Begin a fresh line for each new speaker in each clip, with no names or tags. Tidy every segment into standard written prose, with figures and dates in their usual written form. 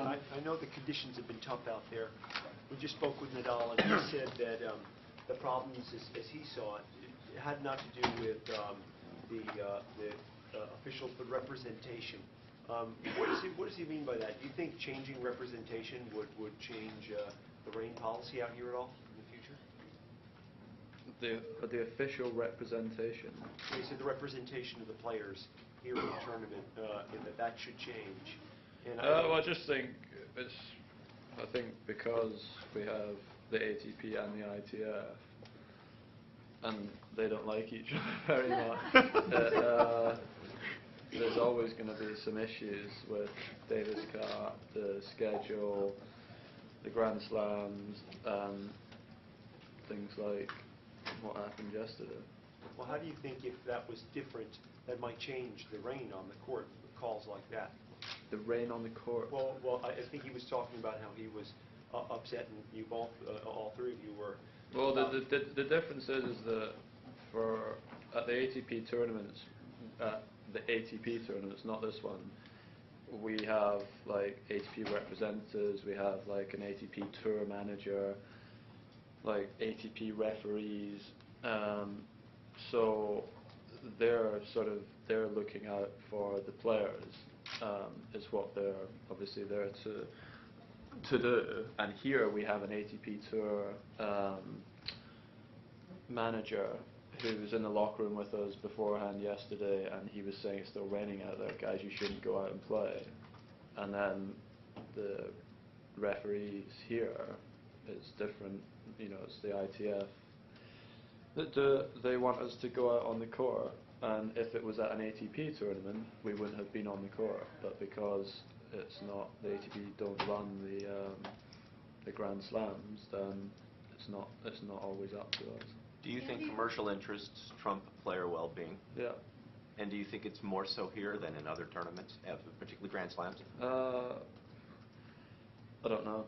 I know the conditions have been tough out there. We just spoke with Nadal, and he said that the problems, as he saw it, it had not to do with the officials, but representation. What does he mean by that? Do you think changing representation would change the rain policy out here at all in the future?
The official representation.
He said the representation of the players here in the tournament, that should change. And
well, I just think I think because we have the ATP and the ITF, and they don't like each other very much, there's always going to be some issues with Davis Cup, the schedule, the Grand Slams, things like what happened yesterday.
Well, how do you think if that was different, that might change the rain on the court with calls like that?
The rain on the court?
Well, I think he was talking about how he was upset, and you both, all three of you were.
Well, the difference is that at the ATP tournaments, not this one, we have like ATP representatives, we have like an ATP tour manager, like ATP referees, so they're looking out for the players, is what they're obviously there to do. And here we have an ATP tour manager who was in the locker room with us beforehand yesterday, and he was saying it's still raining out there, guys, you shouldn't go out and play. And then the referees here, it's different, it's the ITF. They want us to go out on the court, and if it was at an ATP tournament, we wouldn't have been on the court. But because it's not, the ATP don't run the Grand Slams, then it's not always up to us.
Do you think commercial interests trump player well-being?
Yeah.
And do you think it's more so here than in other tournaments, particularly Grand Slams?
I don't know.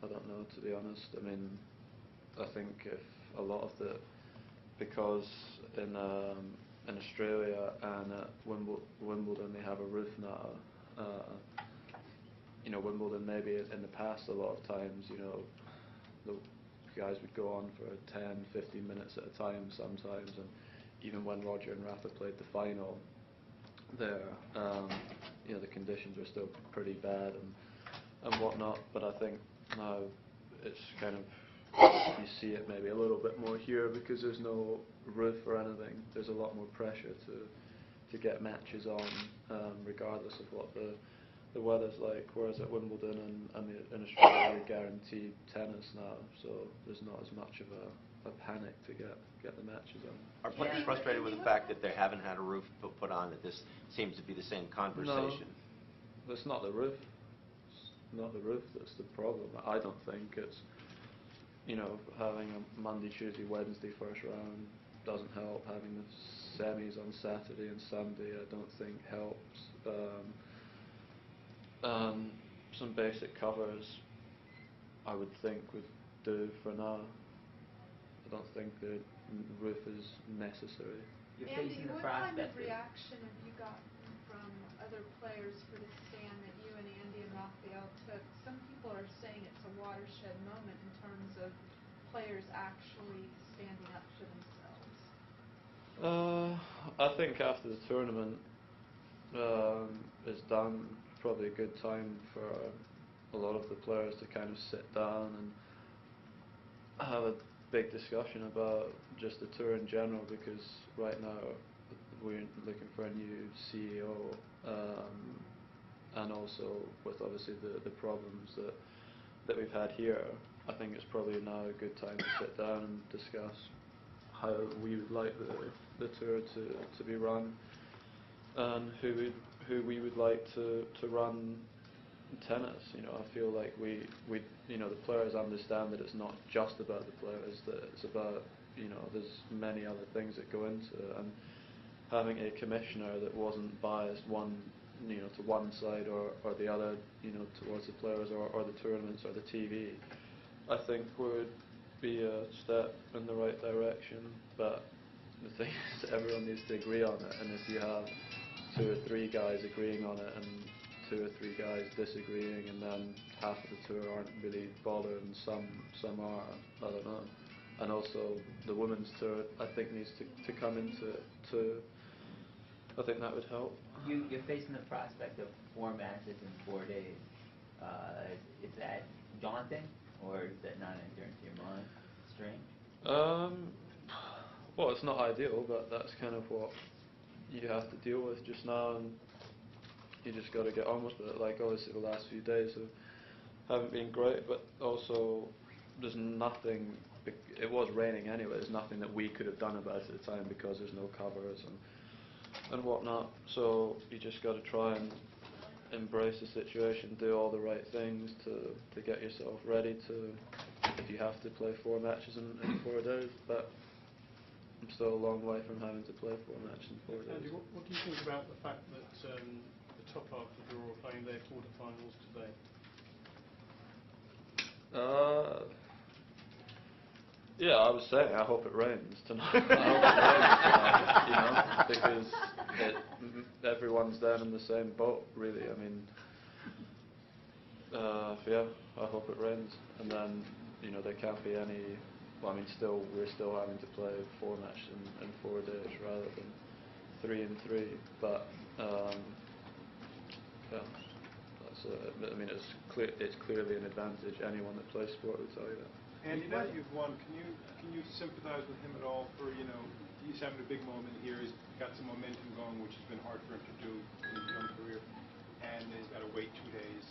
To be honest. I mean, I think if a lot of because in Australia and at Wimbledon they have a roof now. Wimbledon, maybe in the past a lot of times, the guys would go on for 10, 15 minutes at a time sometimes, and even when Roger and Rafa played the final there, the conditions were still pretty bad and whatnot. But I think now it's kind of, you see it maybe a little bit more here because there's no roof or anything. There's a lot more pressure to get matches on, regardless of what the weather's like, whereas at Wimbledon and in Australia we're guaranteed tennis now, so there's not as much of a panic to get the matches on.
Are players frustrated with the fact that they haven't had a roof put on, that this seems to be the same conversation?
No, it's not the roof. It's not the roof that's the problem. I don't think it's, having a Monday, Tuesday, Wednesday first round doesn't help. Having the semis on Saturday and Sunday I don't think helps. Some basic covers I would think would do for now. I don't think the roof is necessary.
Andy, what kind of reaction have you gotten from other players for the stand that you and Andy and Rafael took? Some people are saying it's a watershed moment in terms of players actually standing up for themselves.
I think after the tournament is done, probably a good time for a lot of the players to kind of sit down and have a big discussion about just the tour in general, because right now we're looking for a new CEO, and also with obviously the problems that we've had here, I think it's probably now a good time to sit down and discuss how we would like the tour to be run, and who we would like to run tennis. I feel like we the players understand that it's not just about the players, that it's about, there's many other things that go into it, and having a commissioner that wasn't biased to one side or the other, towards the players or the tournaments or the TV, I think would be a step in the right direction. But the thing is, everyone needs to agree on it, and if you have 2 or 3 guys agreeing on it and 2 or 3 guys disagreeing, and then half of the tour aren't really bothered, and some are. I don't know. And also the women's tour, I think, needs to come into it too. I think that would help.
You're facing the prospect of 4 matches in 4 days. Is that daunting, or is that not entering into your mind? Strange?
Well, it's not ideal, but that's kind of what you have to deal with just now, and you just got to get on with it. Like, obviously the last few days haven't been great, but also there's nothing, it was raining anyway, there's nothing that we could have done about it at the time because there's no covers and whatnot, so you just got to try and embrace the situation, do all the right things to get yourself ready to, if you have to play 4 matches in 4 days, but I'm still a long way from having to play 4 matches in 4 days.
Andy, what do you think about the fact that the top half of the draw are playing their quarterfinals today?
Yeah, I was saying, I hope it rains tonight. I hope it rains tonight, because everyone's then in the same boat, really. I mean, yeah, I hope it rains, and then there can't be any. Well, I mean, we're still having to play 4 matches in 4 days rather than 3 and 3. But yeah, that's. I mean, it's clearly an advantage. Anyone that plays sport will tell you that.
Andy, now that you've won, can you sympathise with him at all for, he's having a big moment here, he's got some momentum going, which has been hard for him to do in his young career, and he's got to wait 2 days.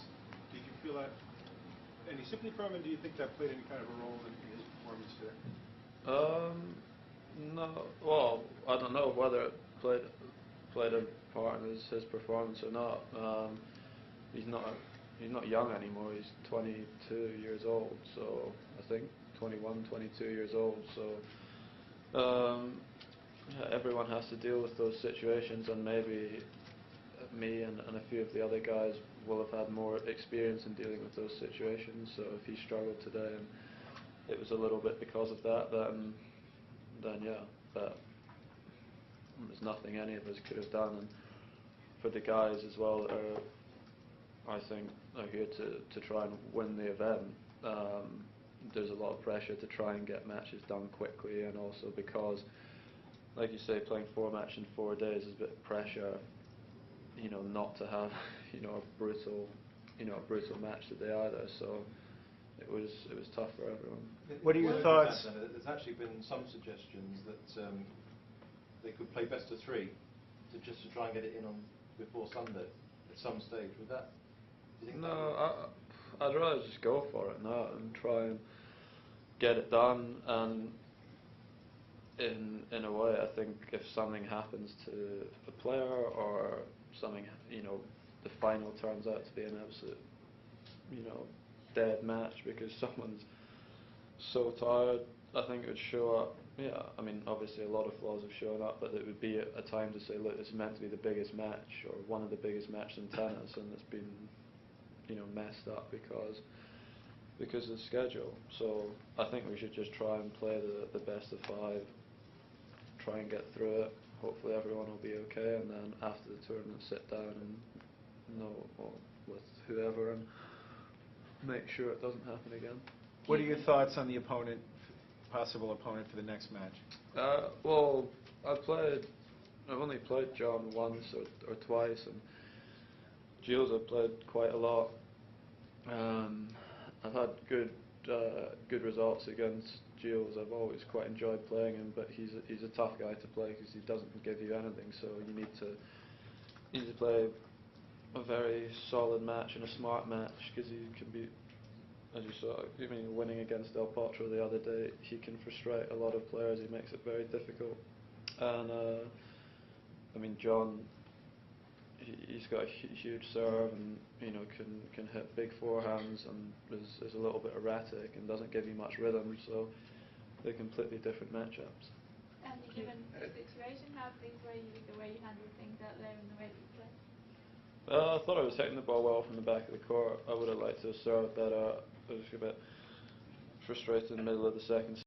Did you feel that, any sympathy from him, and do you think that played any kind of a role in his performance today?
No, well, I don't know whether it played a part in his performance or not. He's not young anymore, he's 22 years old, so I think 21, 22 years old, so yeah, everyone has to deal with those situations, and maybe me and a few of the other guys will have had more experience in dealing with those situations, so if he struggled today and it was a little bit because of that, then yeah, but there's nothing any of us could have done, and for the guys as well that are, I think, are here to try and win the event. There's a lot of pressure to try and get matches done quickly, and also because, like you say, playing 4 matches in 4 days is a bit of pressure. Not to have a brutal match today either. So it was tough for everyone.
What are your thoughts?
There's actually been some suggestions that they could play best of 3 just to try and get it in on before Sunday at some stage. Would that? Do you think
No, I'd rather just go for it now and try and get it done. And in a way, I think if something happens to a player or something, the final turns out to be an absolute, dead match because someone's so tired, I think it would show up. Yeah, I mean, obviously a lot of flaws have shown up, but it would be a time to say, look, it's meant to be the biggest match or one of the biggest matches in tennis, and it's been, messed up because of the schedule. So I think we should just try and play the best of 5, try and get through it. Hopefully everyone will be okay, and then after the tournament sit down and with whoever and make sure it doesn't happen again.
What are your thoughts on the opponent, possible opponent for the next match?
Well, I've only played John once or twice, and Gilles I've played quite a lot. I've had good results against Gilles. I've always quite enjoyed playing him, but he's a tough guy to play because he doesn't give you anything. So you need to play a very solid match and a smart match, because he can be, as you saw, winning against Del Potro the other day, he can frustrate a lot of players. He makes it very difficult. And I mean, John, he's got a huge serve, and can hit big forehands, and is a little bit erratic and doesn't give you much rhythm. So they're completely different matchups.
And given the situation, how pleased were you with the way you handled things out there and the way that you played?
I thought I was hitting the ball well from the back of the court. I would have liked to have served better. I was a bit frustrated in the middle of the second